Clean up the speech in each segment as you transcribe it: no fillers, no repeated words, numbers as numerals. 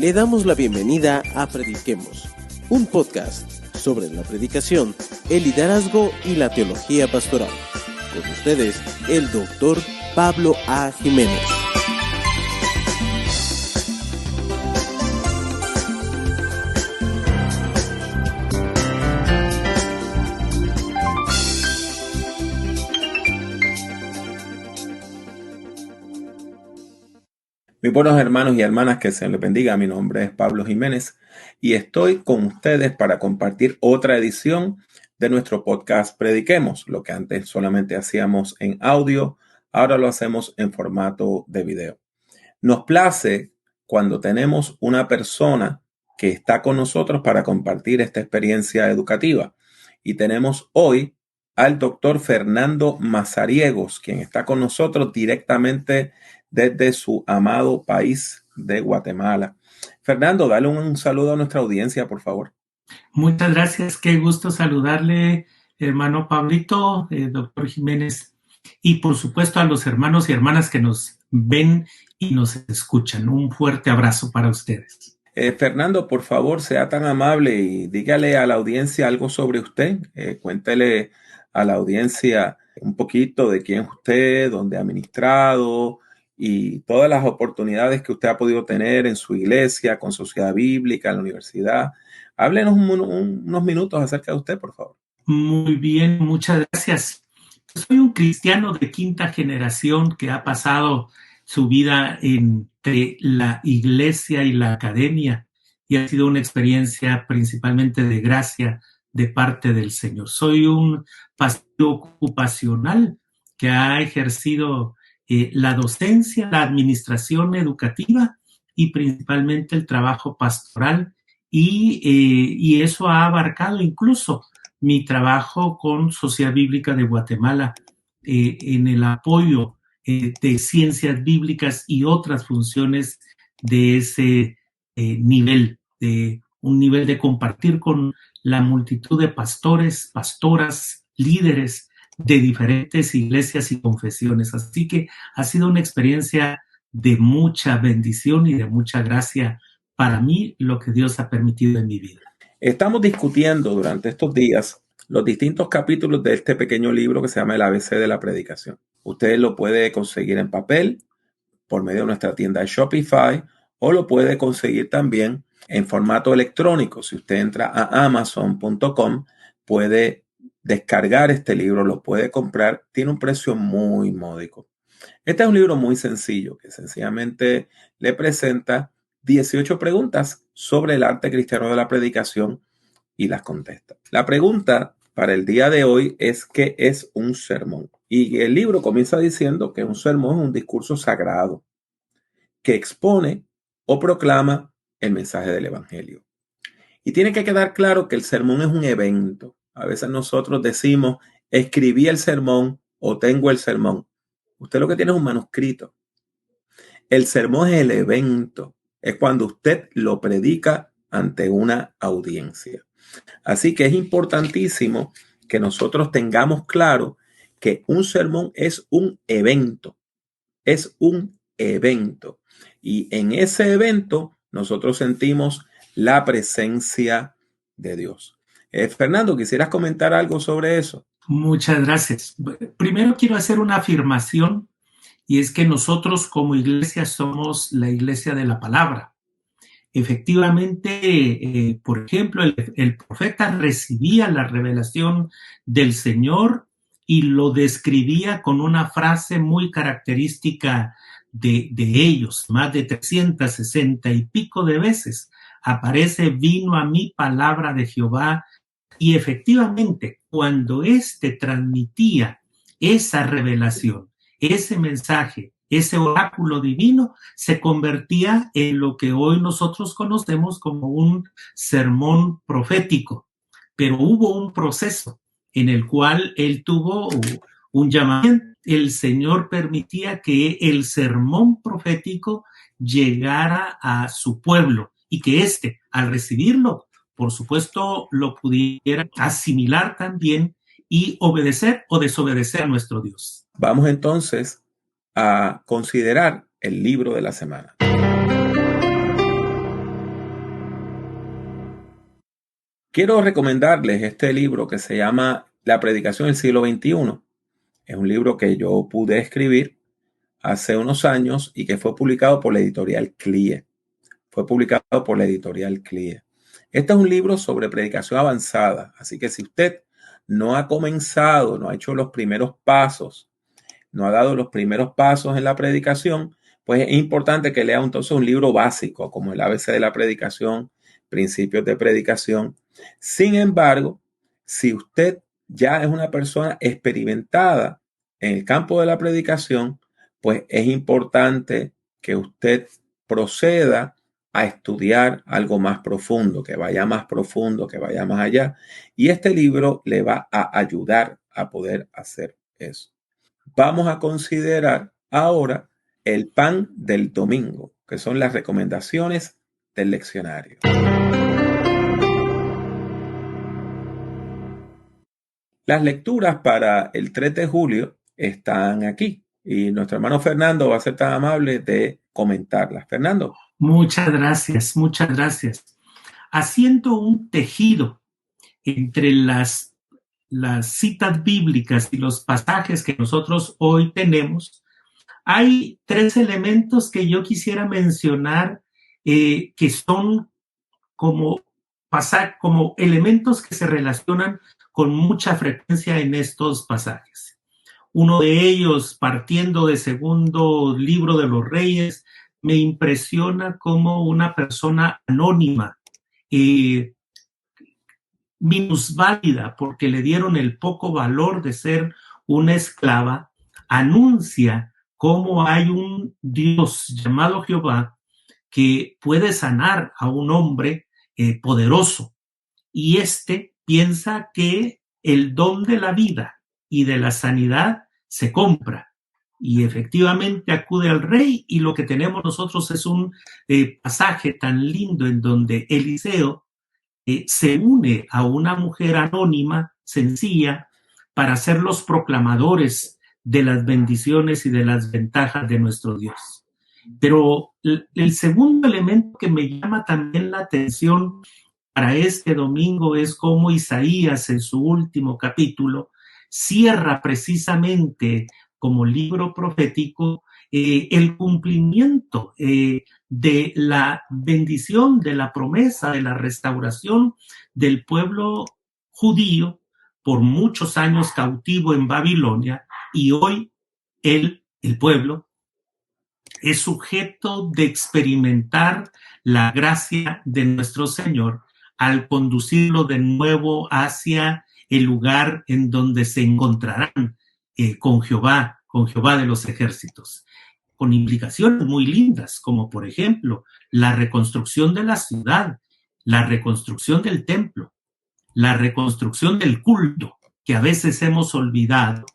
Le damos la bienvenida a Prediquemos, un podcast sobre la predicación, el liderazgo y la teología pastoral. Con ustedes, el Dr. Pablo A. Jiménez. Muy buenos hermanos y hermanas, que se les bendiga. Mi nombre es Pablo Jiménez y estoy con ustedes para compartir otra edición de nuestro podcast Prediquemos. Lo que antes solamente hacíamos en audio, ahora lo hacemos en formato de video. Nos place cuando tenemos una persona que está con nosotros para compartir esta experiencia educativa. Y tenemos hoy al doctor Fernando Mazariegos, quien está con nosotros directamente desde su amado país de Guatemala. Fernando, dale un saludo a nuestra audiencia, por favor. Muchas gracias, qué gusto saludarle, hermano Pablito, doctor Jiménez, y por supuesto a los hermanos y hermanas que nos ven y nos escuchan. Un fuerte abrazo para ustedes. Fernando, por favor, sea tan amable y dígale a la audiencia algo sobre usted. Cuéntele a la audiencia un poquito de quién es usted, dónde ha ministrado y todas las oportunidades que usted ha podido tener en su iglesia, con Sociedad Bíblica, en la universidad. Háblenos unos minutos acerca de usted, por favor. Muy bien, muchas gracias. Soy un cristiano de quinta generación que ha pasado su vida entre la iglesia y la academia y ha sido una experiencia principalmente de gracia de parte del Señor. Soy un pastor ocupacional que ha ejercido la docencia, la administración educativa y principalmente el trabajo pastoral y eso ha abarcado incluso mi trabajo con Sociedad Bíblica de Guatemala en el apoyo de ciencias bíblicas y otras funciones de ese nivel, de un nivel de compartir con la multitud de pastores, pastoras, líderes de diferentes iglesias y confesiones. Así que ha sido una experiencia de mucha bendición y de mucha gracia para mí, lo que Dios ha permitido en mi vida. Estamos discutiendo durante estos días los distintos capítulos de este pequeño libro que se llama El ABC de la Predicación. Usted lo puede conseguir en papel por medio de nuestra tienda de Shopify o lo puede conseguir también en formato electrónico. Si usted entra a amazon.com, puede descargar este libro, lo puede comprar. Tiene un precio muy módico. Este es un libro muy sencillo que sencillamente le presenta 18 preguntas sobre el arte cristiano de la predicación y las contesta. La pregunta para el día de hoy es: ¿qué es un sermón? Y el libro comienza diciendo que un sermón es un discurso sagrado que expone o proclama el mensaje del evangelio. Y tiene que quedar claro que el sermón es un evento. A veces nosotros decimos, escribí el sermón o tengo el sermón. Usted lo que tiene es un manuscrito. El sermón es el evento. Es cuando usted lo predica ante una audiencia. Así que es importantísimo que nosotros tengamos claro que un sermón es un evento. Es un evento. Y en ese evento nosotros sentimos la presencia de Dios. Fernando, ¿quisieras comentar algo sobre eso? Muchas gracias. Primero quiero hacer una afirmación y es que nosotros como iglesia somos la iglesia de la palabra. Efectivamente, por ejemplo, el profeta recibía la revelación del Señor y lo describía con una frase muy característica de ellos. Más de 360 y pico de veces aparece: vino a mí palabra de Jehová. Y efectivamente, cuando éste transmitía esa revelación, ese mensaje, ese oráculo divino, se convertía en lo que hoy nosotros conocemos como un sermón profético. Pero hubo un proceso en el cual él tuvo un llamamiento. El Señor permitía que el sermón profético llegara a su pueblo y que éste, al recibirlo, por supuesto, lo pudiera asimilar también y obedecer o desobedecer a nuestro Dios. Vamos entonces a considerar el libro de la semana. Quiero recomendarles este libro que se llama La predicación del siglo XXI. Es un libro que yo pude escribir hace unos años y que fue publicado por la editorial CLIE. Este es un libro sobre predicación avanzada, así que si usted no ha comenzado, no ha hecho los primeros pasos, no ha dado los primeros pasos en la predicación, pues es importante que lea entonces un libro básico como el ABC de la predicación, Principios de Predicación. Sin embargo, si usted ya es una persona experimentada en el campo de la predicación, pues es importante que usted proceda a estudiar algo más profundo, que vaya más profundo, que vaya más allá. Y este libro le va a ayudar a poder hacer eso. Vamos a considerar ahora el pan del domingo, que son las recomendaciones del leccionario. Las lecturas para el 3 de julio están aquí y nuestro hermano Fernando va a ser tan amable de comentarlas. Fernando. Muchas gracias, muchas gracias. Haciendo un tejido entre las citas bíblicas y los pasajes que nosotros hoy tenemos, hay 3 elementos que yo quisiera mencionar que son como elementos que se relacionan con mucha frecuencia en estos pasajes. Uno de ellos, partiendo de segundo libro de los Reyes, me impresiona como una persona anónima, minusválida, porque le dieron el poco valor de ser una esclava, anuncia cómo hay un Dios llamado Jehová que puede sanar a un hombre poderoso. Y piensa que el don de la vida y de la sanidad se compra. Y efectivamente acude al rey, y lo que tenemos nosotros es un pasaje tan lindo en donde Eliseo se une a una mujer anónima, sencilla, para ser los proclamadores de las bendiciones y de las ventajas de nuestro Dios. Pero el segundo elemento que me llama también la atención para este domingo es cómo Isaías, en su último capítulo, cierra precisamente como libro profético el cumplimiento de la bendición, de la promesa, de la restauración del pueblo judío por muchos años cautivo en Babilonia, y hoy el pueblo es sujeto de experimentar la gracia de nuestro Señor al conducirlo de nuevo hacia el lugar en donde se encontrarán con Jehová de los ejércitos, con implicaciones muy lindas, como por ejemplo la reconstrucción de la ciudad, la reconstrucción del templo, la reconstrucción del culto, que a veces hemos olvidado,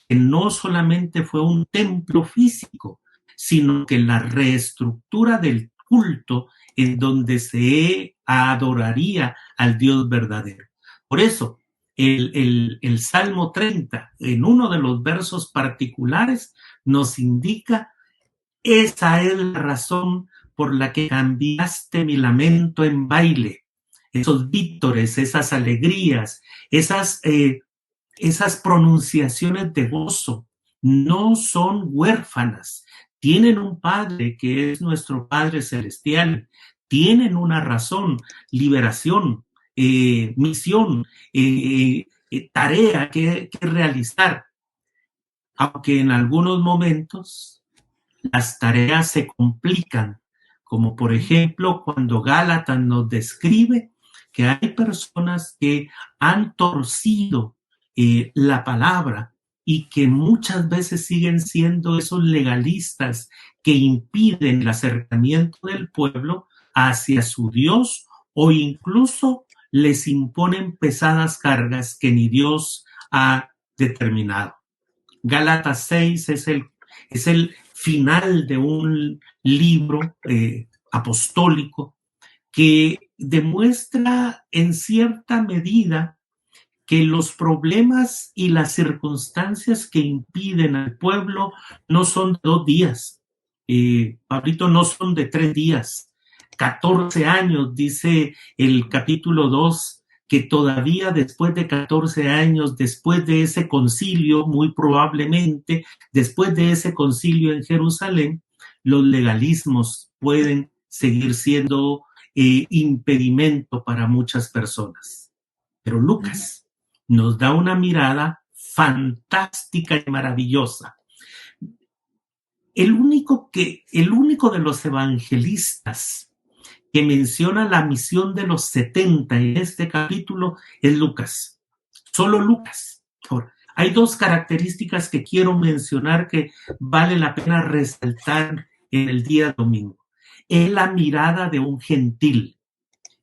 que no solamente fue un templo físico, sino que la reestructura del culto en donde se adoraría al Dios verdadero. Por eso, el Salmo 30, en uno de los versos particulares, nos indica: esa es la razón por la que cambiaste mi lamento en baile. Esos vítores, esas alegrías, esas pronunciaciones de gozo no son huérfanas. Tienen un Padre que es nuestro Padre Celestial. Tienen una razón, liberación, misión, tarea que realizar. Aunque en algunos momentos las tareas se complican, como por ejemplo cuando Gálatas nos describe que hay personas que han torcido la palabra y que muchas veces siguen siendo esos legalistas que impiden el acercamiento del pueblo hacia su Dios, o incluso les imponen pesadas cargas que ni Dios ha determinado. Gálatas 6 es el final de un libro apostólico que demuestra en cierta medida que los problemas y las circunstancias que impiden al pueblo no son de 2 días, Pablito, no son de 3 días. 14 años, dice el capítulo 2 que todavía después de 14 años, después de ese concilio, muy probablemente, después de ese concilio en Jerusalén, los legalismos pueden seguir siendo impedimento para muchas personas. Pero Lucas nos da una mirada fantástica y maravillosa. El único de los evangelistas que menciona la misión de los 70 en este capítulo es Lucas. Solo Lucas. Ahora, hay dos características que quiero mencionar que vale la pena resaltar en el día domingo. Es la mirada de un gentil.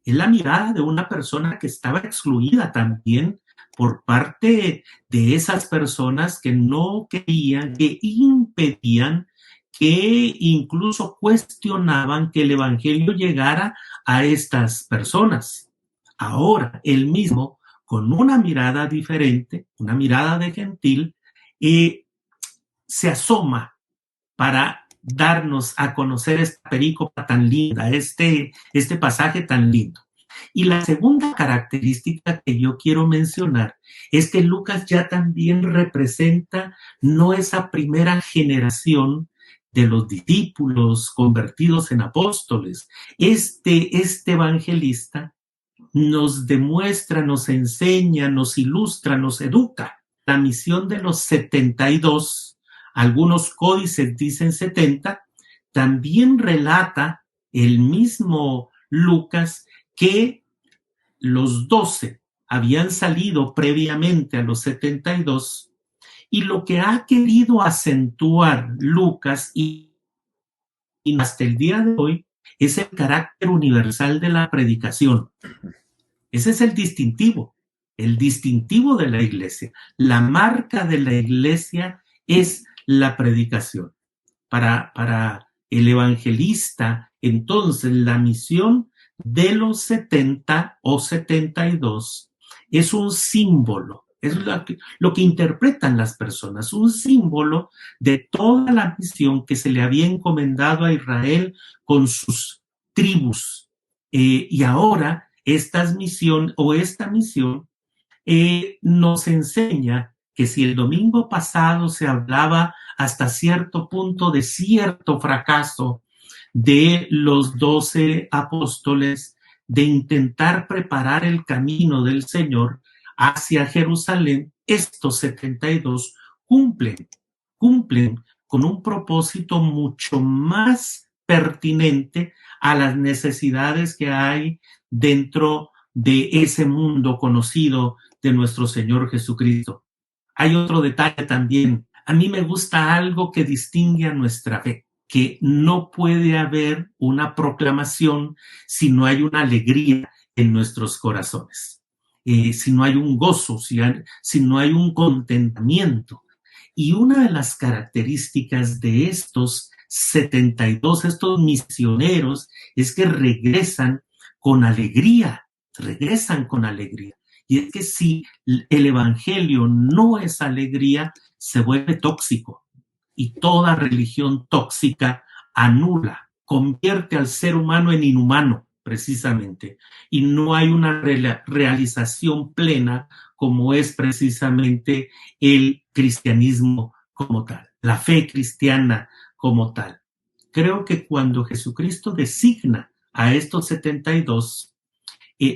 Es la mirada de una persona que estaba excluida también por parte de esas personas que no querían, que impedían, que incluso cuestionaban que el evangelio llegara a estas personas. Ahora, él mismo, con una mirada diferente, una mirada de gentil, se asoma para darnos a conocer esta perícopa tan linda, este pasaje tan lindo. Y la segunda característica que yo quiero mencionar es que Lucas ya también representa no esa primera generación de los discípulos convertidos en apóstoles. Este evangelista nos demuestra, nos enseña, nos ilustra, nos educa. La misión de los 72, algunos códices dicen 70, también relata el mismo Lucas que los 12 habían salido previamente a los 72 y lo que ha querido acentuar Lucas y hasta el día de hoy es el carácter universal de la predicación. Ese es el distintivo de la iglesia. La marca de la iglesia es la predicación. Para el evangelista, entonces, la misión de los 70 o 72 es un símbolo, es lo que interpretan las personas, un símbolo de toda la misión que se le había encomendado a Israel con sus tribus. Y ahora esta misión nos enseña que si el domingo pasado se hablaba hasta cierto punto de cierto fracaso de los 12 apóstoles, de intentar preparar el camino del Señor hacia Jerusalén, estos 72 cumplen con un propósito mucho más pertinente a las necesidades que hay dentro de ese mundo conocido de nuestro Señor Jesucristo. Hay otro detalle también. A mí me gusta algo que distingue a nuestra fe, que no puede haber una proclamación si no hay una alegría en nuestros corazones, si no hay un gozo, si no hay un contentamiento. Y una de las características de estos 72, estos misioneros, es que regresan con alegría. Y es que si el evangelio no es alegría, se vuelve tóxico. Y toda religión tóxica anula, convierte al ser humano en inhumano, precisamente. Y no hay una realización plena como es precisamente el cristianismo como tal, la fe cristiana como tal. Creo que cuando Jesucristo designa a estos 72,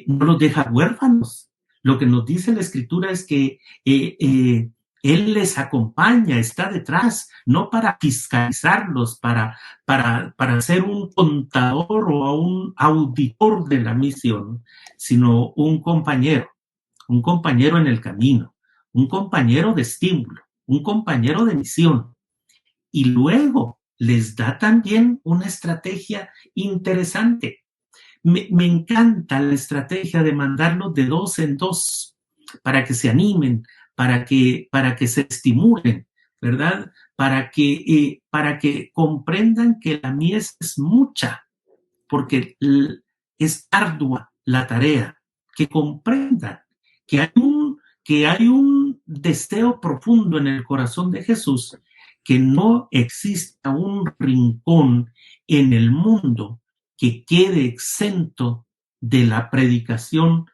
no los deja huérfanos. Lo que nos dice la Escritura es que Él les acompaña, está detrás, no para fiscalizarlos, para ser un contador o un auditor de la misión, sino un compañero en el camino, un compañero de estímulo, un compañero de misión. Y luego les da también una estrategia interesante. Me encanta la estrategia de mandarlos de 2 en 2 para que se animen, para que se estimulen, ¿verdad? Para que comprendan que la mies es mucha, porque es ardua la tarea, que comprendan que hay un deseo profundo en el corazón de Jesús, que no exista un rincón en el mundo que quede exento de la predicación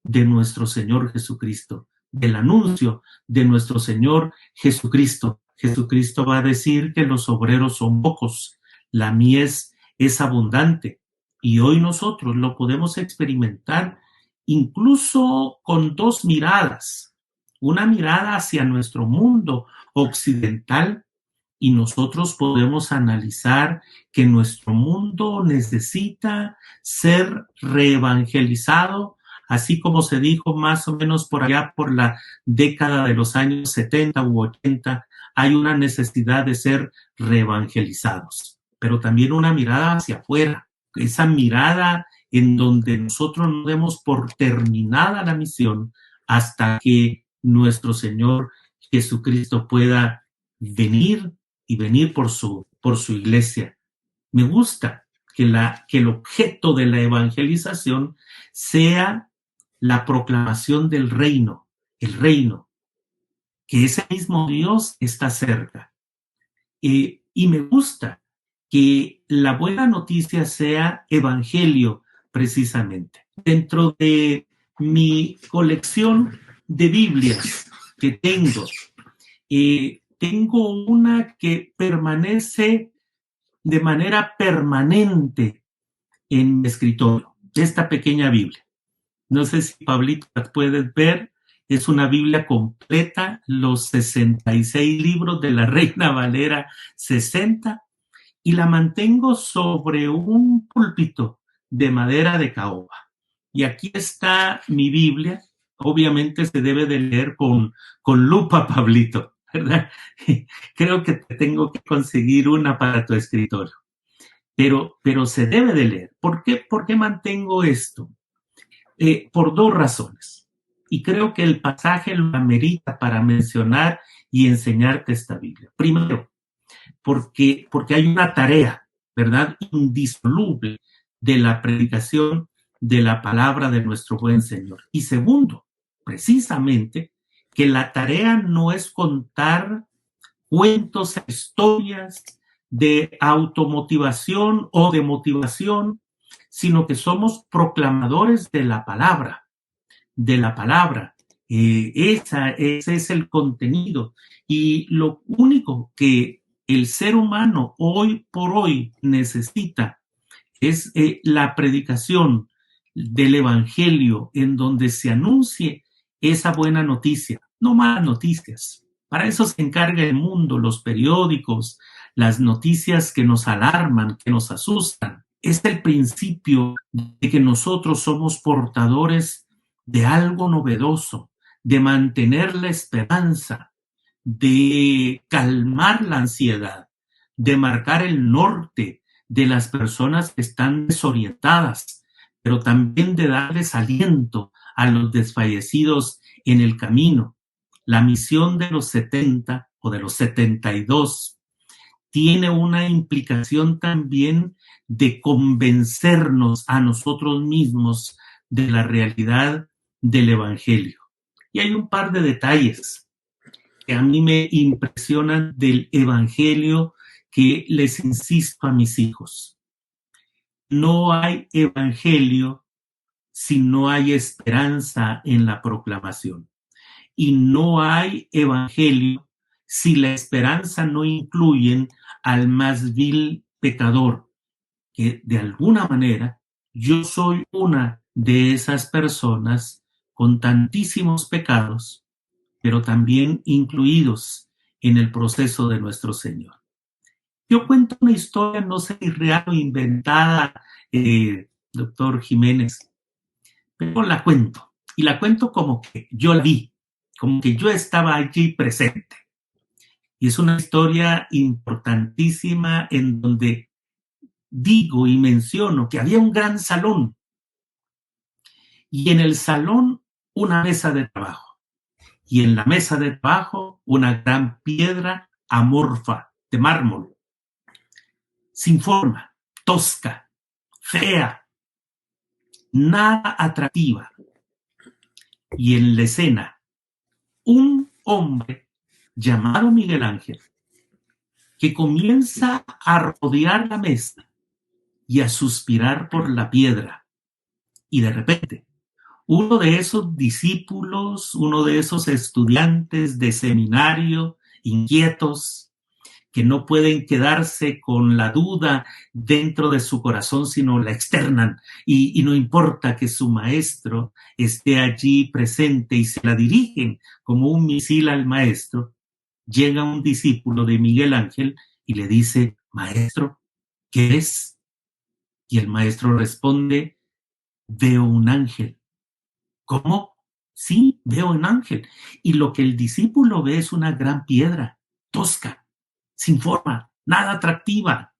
de nuestro Señor Jesucristo, del anuncio de nuestro Señor Jesucristo. Jesucristo va a decir que los obreros son pocos, la mies es abundante, y hoy nosotros lo podemos experimentar incluso con dos miradas. Una mirada hacia nuestro mundo occidental, y nosotros podemos analizar que nuestro mundo necesita ser reevangelizado, así como se dijo más o menos por allá por la década de los años 70 u 80, hay una necesidad de ser reevangelizados, pero también una mirada hacia afuera, esa mirada en donde nosotros no demos por terminada la misión hasta que nuestro Señor Jesucristo pueda venir y venir por su iglesia. Me gusta que el objeto de la evangelización sea la proclamación del reino, el reino, que ese mismo Dios está cerca. Y me gusta que la buena noticia sea evangelio, precisamente. Dentro de mi colección de Biblias que tengo una que permanece de manera permanente en mi escritorio, esta pequeña Biblia. No sé si, Pablito, la puedes ver. Es una Biblia completa, los 66 libros de la Reina Valera 60, y la mantengo sobre un púlpito de madera de caoba. Y aquí está mi Biblia. Obviamente se debe de leer con lupa, Pablito, ¿verdad? Creo que te tengo que conseguir una para tu escritorio. Pero se debe de leer. ¿Por qué mantengo esto? Por dos razones. Y creo que el pasaje lo amerita para mencionar y enseñarte esta Biblia. Primero, porque hay una tarea, ¿verdad?, indisoluble de la predicación de la palabra de nuestro buen Señor. Y segundo, precisamente, que la tarea no es contar cuentos, historias de automotivación o de motivación, sino que somos proclamadores de la palabra, de la palabra. Ese es el contenido. Y lo único que el ser humano hoy por hoy necesita es la predicación del evangelio, en donde se anuncie esa buena noticia, no malas noticias. Para eso se encarga el mundo, los periódicos, las noticias que nos alarman, que nos asustan. Es el principio de que nosotros somos portadores de algo novedoso, de mantener la esperanza, de calmar la ansiedad, de marcar el norte de las personas que están desorientadas, pero también de darles aliento a los desfallecidos en el camino. La misión de los 70 o de los 72 tiene una implicación también de convencernos a nosotros mismos de la realidad del evangelio. Y hay un par de detalles que a mí me impresionan del evangelio que les insisto a mis hijos. No hay evangelio si no hay esperanza en la proclamación. Y no hay evangelio si la esperanza no incluye al más vil pecador, que de alguna manera yo soy una de esas personas con tantísimos pecados, pero también incluidos en el proceso de nuestro Señor. Yo cuento una historia, no sé si real o inventada, doctor Jiménez, pero la cuento. Y la cuento como que yo la vi, como que yo estaba allí presente. Y es una historia importantísima en donde digo y menciono que había un gran salón. Y en el salón una mesa de trabajo. Y en la mesa de trabajo una gran piedra amorfa de mármol, sin forma, tosca, fea, nada atractiva. Y en la escena, un hombre llamado Miguel Ángel, que comienza a rodear la mesa y a suspirar por la piedra. Y de repente, Uno de esos discípulos, uno de esos estudiantes de seminario inquietos, que no pueden quedarse con la duda dentro de su corazón, sino la externan. Y no importa que su maestro esté allí presente y se la dirigen como un misil al maestro, llega un discípulo de Miguel Ángel y le dice, maestro, ¿qué es? Y el maestro responde, veo un ángel. ¿Cómo? Sí, veo un ángel. Y lo que el discípulo ve es una gran piedra, tosca, sin forma, nada atractiva.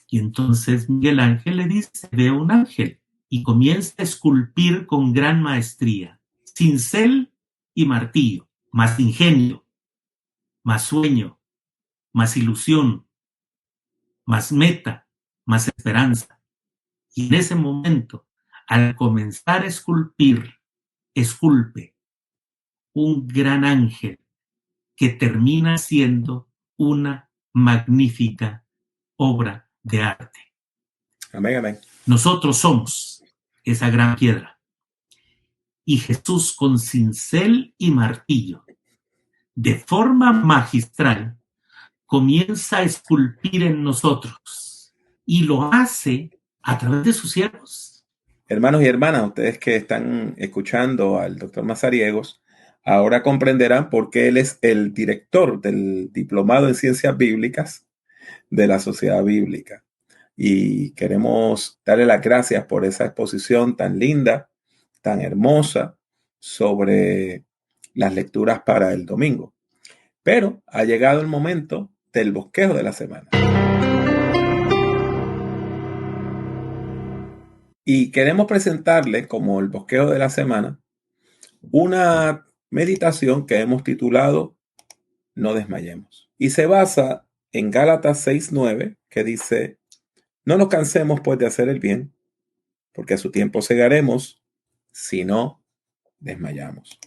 Y entonces Miguel Ángel le dice, veo un ángel. Y comienza a esculpir con gran maestría, cincel y martillo, más ingenio, más sueño, más ilusión, más meta, más esperanza. Y en ese momento, al comenzar a esculpir, esculpe un gran ángel que termina siendo una magnífica obra de arte. Amén, amén. Nosotros somos esa gran piedra. Y Jesús con cincel y martillo, de forma magistral, comienza a esculpir en nosotros y lo hace a través de sus siervos. Hermanos y hermanas, ustedes que están escuchando al doctor Mazariegos, ahora comprenderán por qué él es el director del Diplomado en Ciencias Bíblicas de la Sociedad Bíblica. Y queremos darle las gracias por esa exposición tan linda, tan hermosa, sobre las lecturas para el domingo. Pero ha llegado el momento del bosquejo de la semana. Y queremos presentarle como el bosquejo de la semana una meditación que hemos titulado No desmayemos. Y se basa en Gálatas 6:9, que dice, no nos cansemos pues de hacer el bien, porque a su tiempo segaremos si no desmayamos.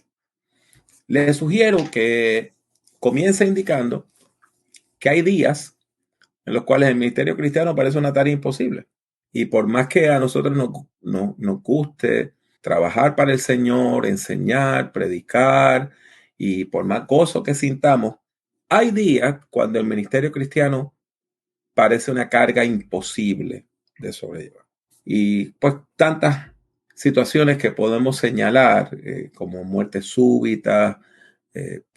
Les sugiero que comience indicando que hay días en los cuales el ministerio cristiano parece una tarea imposible. Y por más que a nosotros nos guste trabajar para el Señor, enseñar, predicar, y por más gozo que sintamos, hay días cuando el ministerio cristiano parece una carga imposible de sobrellevar. Y pues tantas situaciones que podemos señalar, como muerte súbita,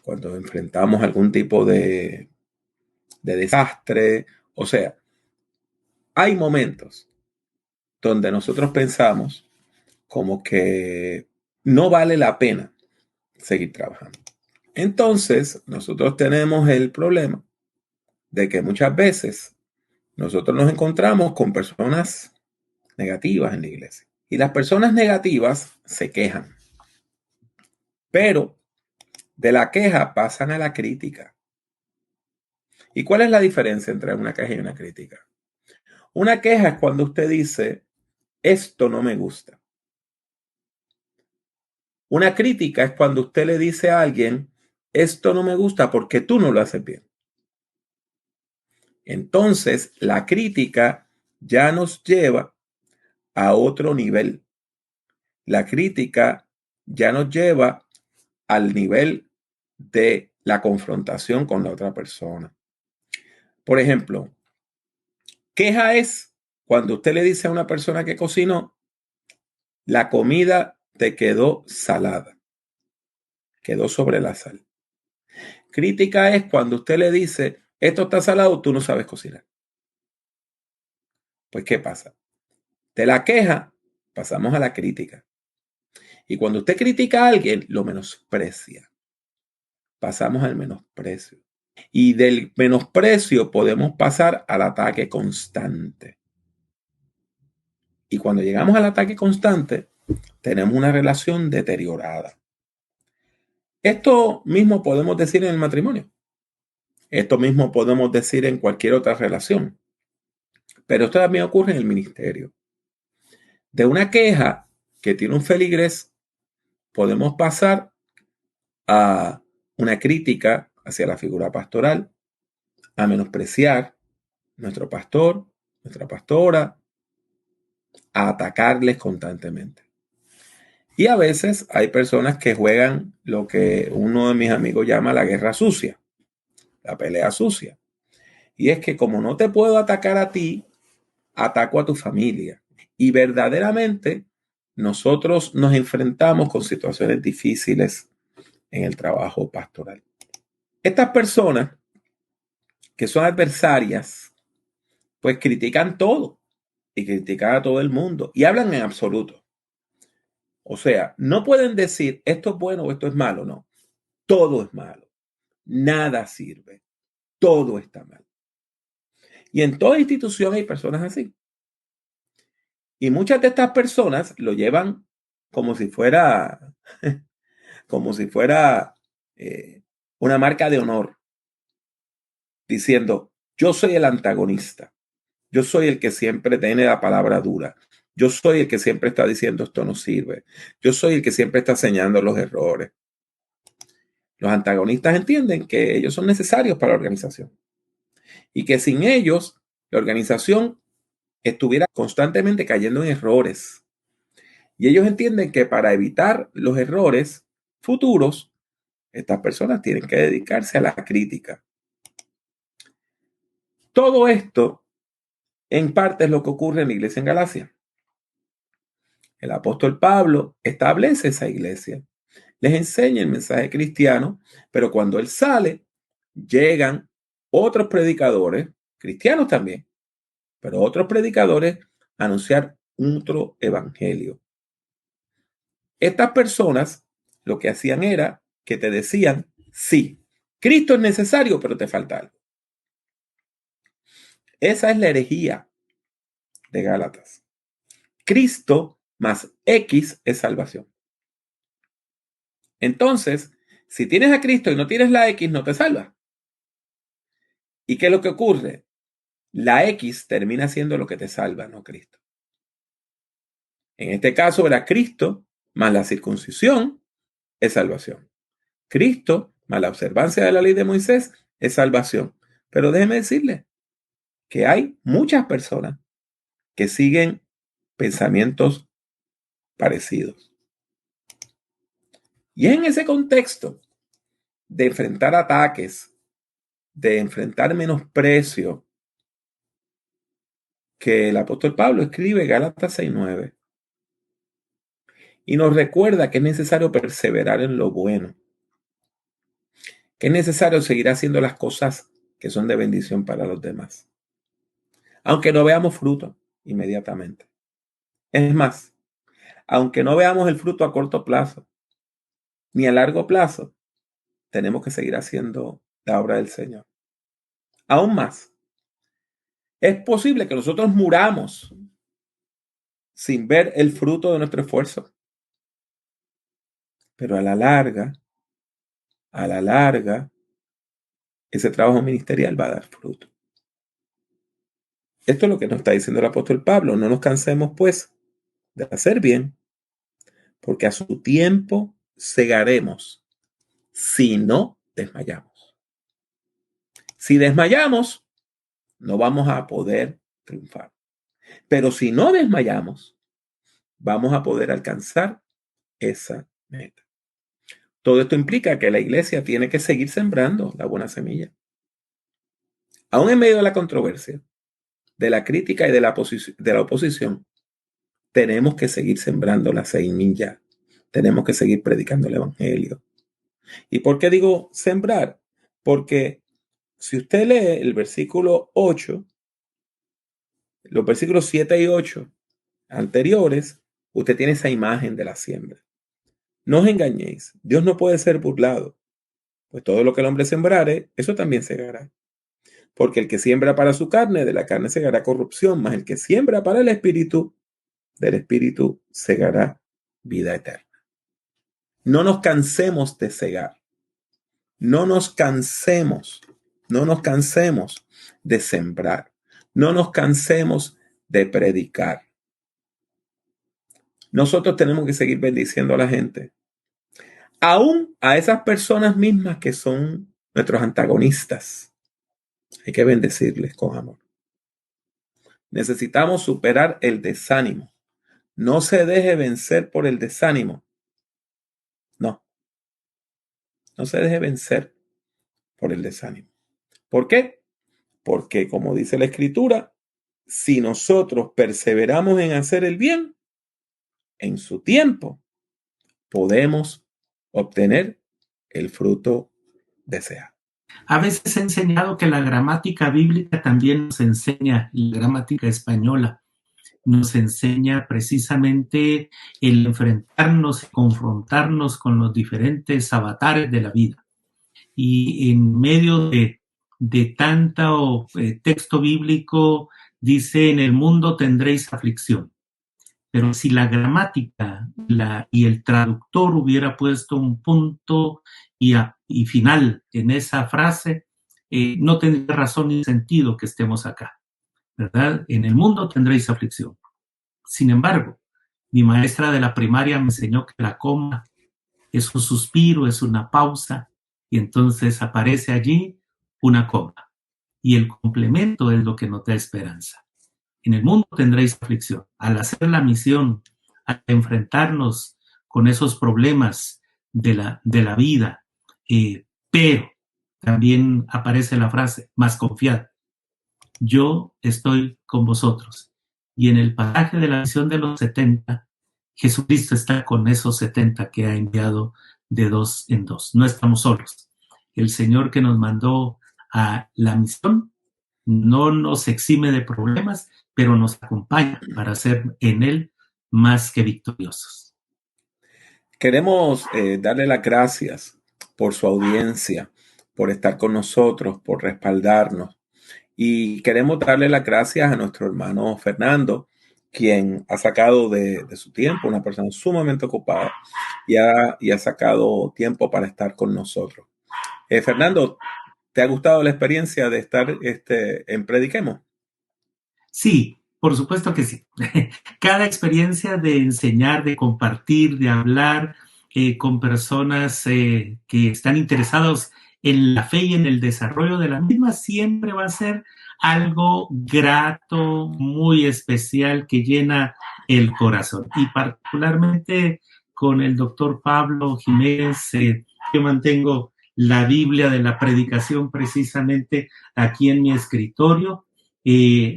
cuando enfrentamos algún tipo de desastre. O sea, hay momentos donde nosotros pensamos como que no vale la pena seguir trabajando. Entonces, nosotros tenemos el problema de que muchas veces nosotros nos encontramos con personas negativas en la iglesia. Y las personas negativas se quejan. Pero de la queja pasan a la crítica. ¿Y cuál es la diferencia entre una queja y una crítica? Una queja es cuando usted dice, esto no me gusta. Una crítica es cuando usted le dice a alguien, esto no me gusta porque tú no lo haces bien. Entonces, la crítica ya nos lleva a otro nivel. La crítica ya nos lleva al nivel de la confrontación con la otra persona. Por ejemplo, queja es cuando usted le dice a una persona que cocinó, la comida te quedó salada, quedó sobre la sal. Crítica es cuando usted le dice, esto está salado, tú no sabes cocinar. Pues, ¿qué pasa? De la queja pasamos a la crítica. Y cuando usted critica a alguien, lo menosprecia. Pasamos al menosprecio. Y del menosprecio podemos pasar al ataque constante. Y cuando llegamos al ataque constante, tenemos una relación deteriorada. Esto mismo podemos decir en el matrimonio. Esto mismo podemos decir en cualquier otra relación. Pero esto también ocurre en el ministerio. De una queja que tiene un feligrés, podemos pasar a una crítica hacia la figura pastoral, a menospreciar nuestro pastor, nuestra pastora, a atacarles constantemente. Y a veces hay personas que juegan lo que uno de mis amigos llama la guerra sucia, la pelea sucia. Y es que como no te puedo atacar a ti, ataco a tu familia. Y verdaderamente nosotros nos enfrentamos con situaciones difíciles en el trabajo pastoral. Estas personas que son adversarias, pues critican todo y critican a todo el mundo y hablan en absoluto. O sea, no pueden decir esto es bueno o esto es malo, no. Todo es malo. Nada sirve. Todo está mal. Y en toda institución hay personas así. Y muchas de estas personas lo llevan como si fuera, como si fuera una marca de honor, diciendo, yo soy el antagonista, yo soy el que siempre tiene la palabra dura, yo soy el que siempre está diciendo esto no sirve, yo soy el que siempre está señalando los errores. Los antagonistas entienden que ellos son necesarios para la organización y que sin ellos la organización estuviera constantemente cayendo en errores. Y ellos entienden que para evitar los errores futuros, estas personas tienen que dedicarse a la crítica. Todo esto, en parte, es lo que ocurre en la iglesia en Galacia. El apóstol Pablo establece esa iglesia, les enseña el mensaje cristiano, pero cuando él sale, llegan otros predicadores, cristianos también, pero otros predicadores a anunciar otro evangelio. Estas personas lo que hacían era que te decían, sí, Cristo es necesario, pero te falta algo. Esa es la herejía de Gálatas. Cristo más X es salvación. Entonces, si tienes a Cristo y no tienes la X, no te salva. ¿Y qué es lo que ocurre? La X termina siendo lo que te salva, no Cristo. En este caso era Cristo más la circuncisión es salvación. Cristo más la observancia de la ley de Moisés es salvación. Pero déjeme decirle que hay muchas personas que siguen pensamientos parecidos. Y es en ese contexto de enfrentar ataques, de enfrentar menosprecio, que el apóstol Pablo escribe Gálatas 6:9 y nos recuerda que es necesario perseverar en lo bueno, que es necesario seguir haciendo las cosas que son de bendición para los demás, aunque no veamos fruto inmediatamente. Es más, aunque no veamos el fruto a corto plazo ni a largo plazo, tenemos que seguir haciendo la obra del Señor. Aún más, es posible que nosotros muramos sin ver el fruto de nuestro esfuerzo. Pero a la larga, ese trabajo ministerial va a dar fruto. Esto es lo que nos está diciendo el apóstol Pablo. No nos cansemos, pues, de hacer bien, porque a su tiempo segaremos si no desmayamos. Si desmayamos, no vamos a poder triunfar. Pero si no desmayamos, vamos a poder alcanzar esa meta. Todo esto implica que la iglesia tiene que seguir sembrando la buena semilla. Aún en medio de la controversia, de la crítica y de la oposición, tenemos que seguir sembrando la semilla. Tenemos que seguir predicando el evangelio. ¿Y por qué digo sembrar? Porque si usted lee el versículo 8, los versículos 7 y 8 anteriores, usted tiene esa imagen de la siembra. No os engañéis, Dios no puede ser burlado, pues todo lo que el hombre sembrare, eso también segará. Porque el que siembra para su carne, de la carne segará corrupción, mas el que siembra para el espíritu, del espíritu segará vida eterna. No nos cansemos de segar. No nos cansemos de sembrar. No nos cansemos de predicar. Nosotros tenemos que seguir bendiciendo a la gente. Aún a esas personas mismas que son nuestros antagonistas. Hay que bendecirles con amor. Necesitamos superar el desánimo. No se deje vencer por el desánimo. No se deje vencer por el desánimo. ¿Por qué? Porque, como dice la Escritura, si nosotros perseveramos en hacer el bien, en su tiempo, podemos obtener el fruto deseado. A veces he enseñado que la gramática bíblica también nos enseña, la gramática española, nos enseña precisamente el enfrentarnos, confrontarnos con los diferentes avatares de la vida. Y en medio de tanto texto bíblico, dice, en el mundo tendréis aflicción. Pero si la gramática y el traductor hubiera puesto un punto y final en esa frase, no tendría razón ni sentido que estemos acá, ¿verdad? En el mundo tendréis aflicción. Sin embargo, mi maestra de la primaria me enseñó que la coma es un suspiro, es una pausa, y entonces aparece allí una coma. Y el complemento es lo que nos da esperanza. En el mundo tendréis aflicción. Al hacer la misión, al enfrentarnos con esos problemas de la vida, pero también aparece la frase, mas confiad, yo estoy con vosotros. Y en el pasaje de la misión de los 70, Jesucristo está con esos 70 que ha enviado de 2 en 2. No estamos solos. El Señor que nos mandó a la misión no nos exime de problemas, pero nos acompaña para ser en Él más que victoriosos. Queremos darle las gracias por su audiencia, por estar con nosotros, por respaldarnos. Y queremos darle las gracias a nuestro hermano Fernando, quien ha sacado de su tiempo, una persona sumamente ocupada, y ha sacado tiempo para estar con nosotros. Fernando, ¿te ha gustado la experiencia de estar en Prediquemos? Sí, por supuesto que sí. Cada experiencia de enseñar, de compartir, de hablar con personas que están interesados en la fe y en el desarrollo de la misma siempre va a ser algo grato, muy especial, que llena el corazón. Y particularmente con el doctor Pablo Jiménez, yo mantengo la Biblia de la predicación precisamente aquí en mi escritorio.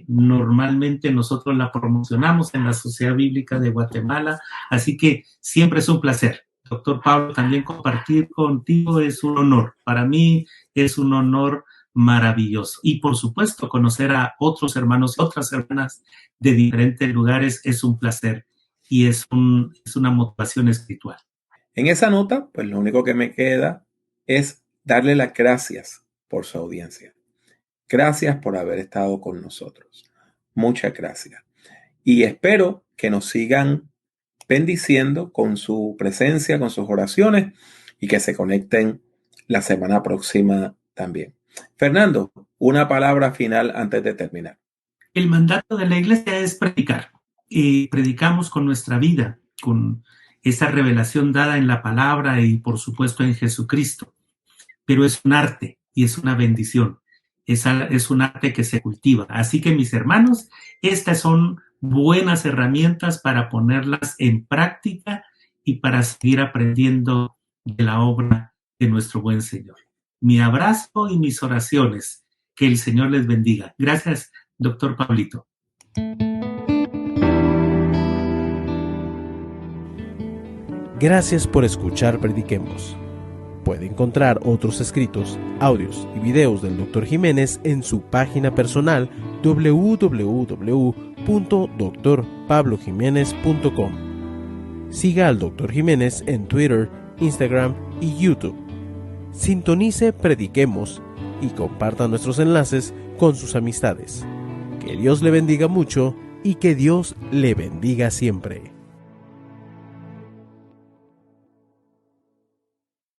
Normalmente nosotros la promocionamos en la Sociedad Bíblica de Guatemala, así que siempre es un placer. Doctor Pablo, también compartir contigo es un honor. Para mí es un honor maravilloso. Y por supuesto, conocer a otros hermanos y otras hermanas de diferentes lugares es un placer y es una motivación espiritual. En esa nota, pues lo único que me queda es darle las gracias por su audiencia. Gracias por haber estado con nosotros. Muchas gracias. Y espero que nos sigan bendiciendo con su presencia, con sus oraciones y que se conecten la semana próxima también. Fernando, una palabra final antes de terminar. El mandato de la iglesia es predicar. Predicamos con nuestra vida, con esa revelación dada en la palabra y por supuesto en Jesucristo. Pero es un arte y es una bendición. Es un arte que se cultiva. Así que, mis hermanos, estas son buenas herramientas para ponerlas en práctica y para seguir aprendiendo de la obra de nuestro buen Señor. Mi abrazo y mis oraciones. Que el Señor les bendiga. Gracias, doctor Pablito. Gracias por escuchar Prediquemos. Puede encontrar otros escritos, audios y videos del Dr. Jiménez en su página personal www.drpablojimenez.com. Siga al Dr. Jiménez en Twitter, Instagram y YouTube. Sintonice Prediquemos y comparta nuestros enlaces con sus amistades. Que Dios le bendiga mucho y que Dios le bendiga siempre.